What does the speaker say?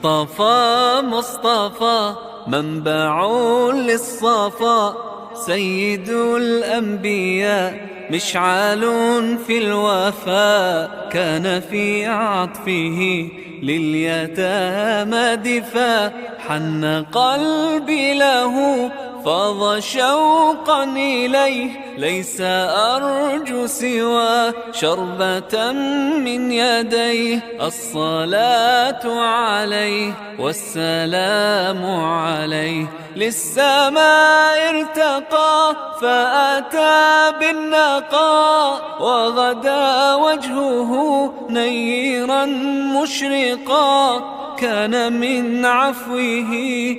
مصطفى مصطفى منبع للصفا، سيد الأنبياء مشعال في الوفاء، كان في عطفه لليتامى دفا، حن قلبي له فاض شوقا إليه، ليس أرجو سوى شربة من يديه، الصلاة عليه والسلام عليه، للسماء ارتقى فأتى بالنقاء، وغدا وجهه نيرا مشرقا، كان من عفوه